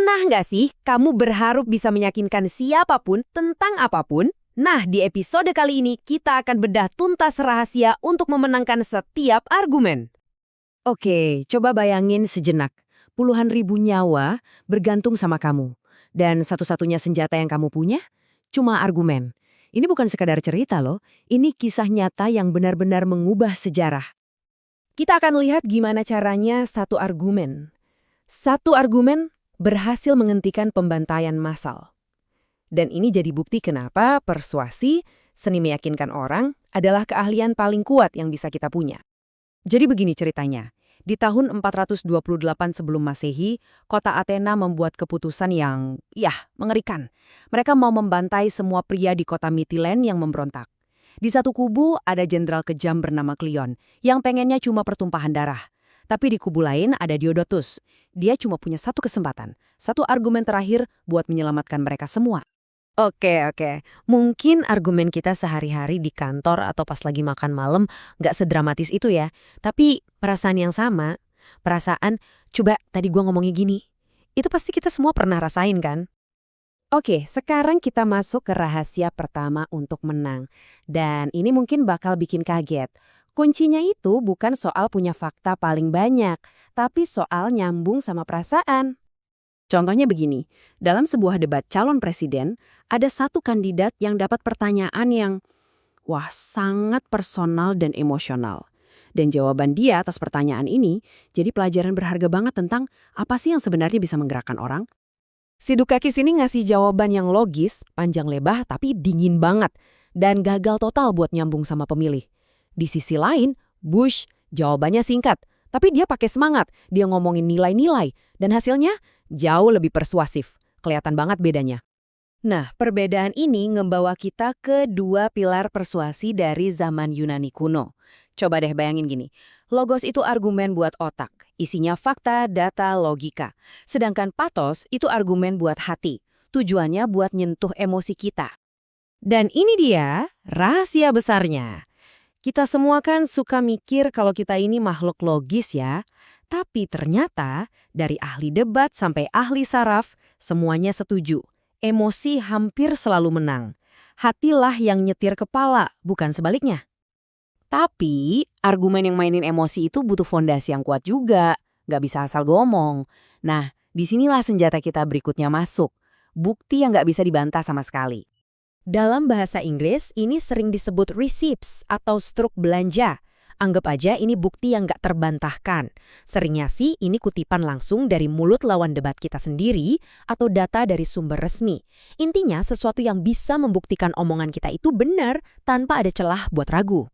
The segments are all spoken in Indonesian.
Pernah nggak sih kamu berharap bisa meyakinkan siapapun tentang apapun? Nah, di episode kali ini kita akan bedah tuntas rahasia untuk memenangkan setiap argumen. Oke, coba bayangin sejenak. Puluhan ribu nyawa bergantung sama kamu. Dan satu-satunya senjata yang kamu punya? Cuma argumen. Ini bukan sekadar cerita loh, ini kisah nyata yang benar-benar mengubah sejarah. Kita akan lihat gimana caranya Satu argumen berhasil menghentikan pembantaian massal. Dan ini jadi bukti kenapa persuasi, seni meyakinkan orang, adalah keahlian paling kuat yang bisa kita punya. Jadi begini ceritanya. Di tahun 428 sebelum Masehi, kota Athena membuat keputusan yang, mengerikan. Mereka mau membantai semua pria di kota Mytilene yang memberontak. Di satu kubu ada jenderal kejam bernama Cleon, yang pengennya cuma pertumpahan darah. Tapi di kubu lain ada Diodotus. Dia cuma punya satu kesempatan, satu argumen terakhir buat menyelamatkan mereka semua. Oke. Mungkin argumen kita sehari-hari di kantor atau pas lagi makan malam nggak sedramatis itu ya. Tapi perasaan yang sama, coba tadi gua ngomongnya gini, itu pasti kita semua pernah rasain kan? Oke, sekarang kita masuk ke rahasia pertama untuk menang. Dan ini mungkin bakal bikin kaget. Kuncinya itu bukan soal punya fakta paling banyak, tapi soal nyambung sama perasaan. Contohnya begini, dalam sebuah debat calon presiden, ada satu kandidat yang dapat pertanyaan yang, sangat personal dan emosional. Dan jawaban dia atas pertanyaan ini jadi pelajaran berharga banget tentang apa sih yang sebenarnya bisa menggerakkan orang. Si Dukakis ini ngasih jawaban yang logis, panjang lebar, tapi dingin banget. Dan gagal total buat nyambung sama pemilih. Di sisi lain, Bush jawabannya singkat, tapi dia pakai semangat, dia ngomongin nilai-nilai, dan hasilnya jauh lebih persuasif. Kelihatan banget bedanya. Nah, perbedaan ini ngebawa kita ke dua pilar persuasi dari zaman Yunani kuno. Coba deh bayangin gini, logos itu argumen buat otak, isinya fakta, data, logika. Sedangkan pathos itu argumen buat hati, tujuannya buat nyentuh emosi kita. Dan ini dia rahasia besarnya. Kita semua kan suka mikir kalau kita ini makhluk logis ya, tapi ternyata dari ahli debat sampai ahli saraf, semuanya setuju. Emosi hampir selalu menang. Hatilah yang nyetir kepala, bukan sebaliknya. Tapi argumen yang mainin emosi itu butuh fondasi yang kuat juga, nggak bisa asal ngomong. Nah, disinilah senjata kita berikutnya masuk. Bukti yang nggak bisa dibantah sama sekali. Dalam bahasa Inggris, ini sering disebut receipts atau struk belanja. Anggap aja ini bukti yang nggak terbantahkan. Seringnya sih ini kutipan langsung dari mulut lawan debat kita sendiri atau data dari sumber resmi. Intinya sesuatu yang bisa membuktikan omongan kita itu benar tanpa ada celah buat ragu.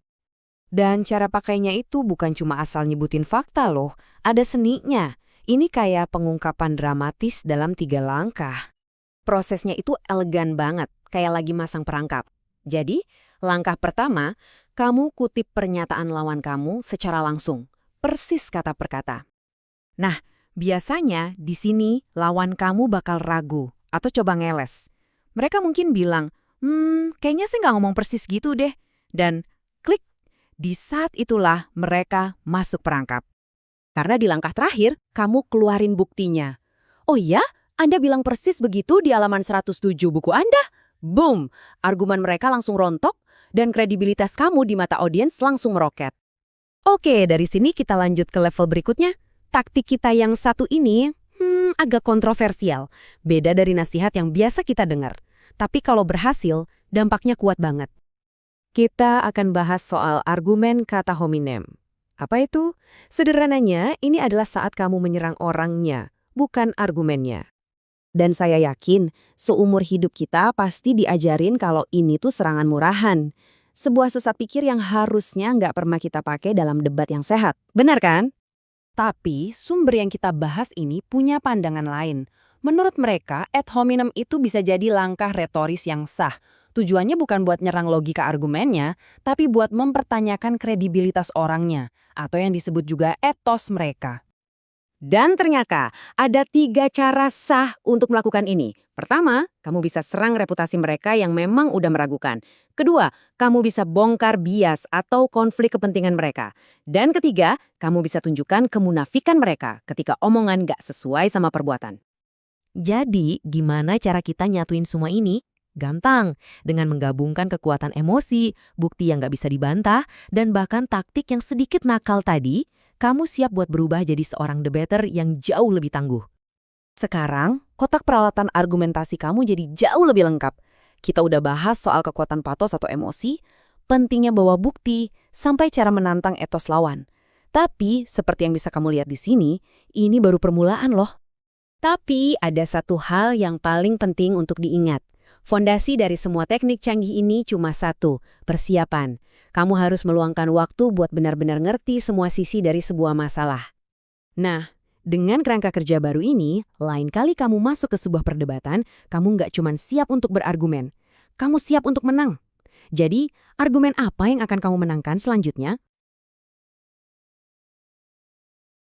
Dan cara pakainya itu bukan cuma asal nyebutin fakta loh, ada seninya. Ini kayak pengungkapan dramatis dalam 3 langkah. Prosesnya itu elegan banget, kayak lagi masang perangkap. Jadi, langkah pertama, kamu kutip pernyataan lawan kamu secara langsung, persis kata per kata. Nah, biasanya di sini lawan kamu bakal ragu atau coba ngeles. Mereka mungkin bilang, kayaknya sih nggak ngomong persis gitu deh. Dan klik, di saat itulah mereka masuk perangkap. Karena di langkah terakhir, kamu keluarin buktinya. Oh iya? Anda bilang persis begitu di halaman 107 buku Anda? Boom! Argumen mereka langsung rontok dan kredibilitas kamu di mata audiens langsung meroket. Oke, dari sini kita lanjut ke level berikutnya. Taktik kita yang satu ini agak kontroversial. Beda dari nasihat yang biasa kita dengar. Tapi kalau berhasil, dampaknya kuat banget. Kita akan bahas soal argumen kata hominem. Apa itu? Sederhananya, ini adalah saat kamu menyerang orangnya, bukan argumennya. Dan saya yakin, seumur hidup kita pasti diajarin kalau ini tuh serangan murahan. Sebuah sesat pikir yang harusnya nggak pernah kita pakai dalam debat yang sehat. Benar kan? Tapi sumber yang kita bahas ini punya pandangan lain. Menurut mereka, ad hominem itu bisa jadi langkah retoris yang sah. Tujuannya bukan buat nyerang logika argumennya, tapi buat mempertanyakan kredibilitas orangnya, atau yang disebut juga etos mereka. Dan ternyata ada 3 cara sah untuk melakukan ini. Pertama, kamu bisa serang reputasi mereka yang memang udah meragukan. Kedua, kamu bisa bongkar bias atau konflik kepentingan mereka. Dan ketiga, kamu bisa tunjukkan kemunafikan mereka ketika omongan gak sesuai sama perbuatan. Jadi, gimana cara kita nyatuin semua ini? Gampang, dengan menggabungkan kekuatan emosi, bukti yang nggak bisa dibantah, dan bahkan taktik yang sedikit nakal tadi, kamu siap buat berubah jadi seorang debater yang jauh lebih tangguh. Sekarang, kotak peralatan argumentasi kamu jadi jauh lebih lengkap. Kita udah bahas soal kekuatan patos atau emosi, pentingnya bawa bukti, sampai cara menantang etos lawan. Tapi, seperti yang bisa kamu lihat di sini, ini baru permulaan loh. Tapi ada satu hal yang paling penting untuk diingat. Fondasi dari semua teknik canggih ini cuma satu, persiapan. Kamu harus meluangkan waktu buat benar-benar ngerti semua sisi dari sebuah masalah. Nah, dengan kerangka kerja baru ini, lain kali kamu masuk ke sebuah perdebatan, kamu nggak cuma siap untuk berargumen. Kamu siap untuk menang. Jadi, argumen apa yang akan kamu menangkan selanjutnya?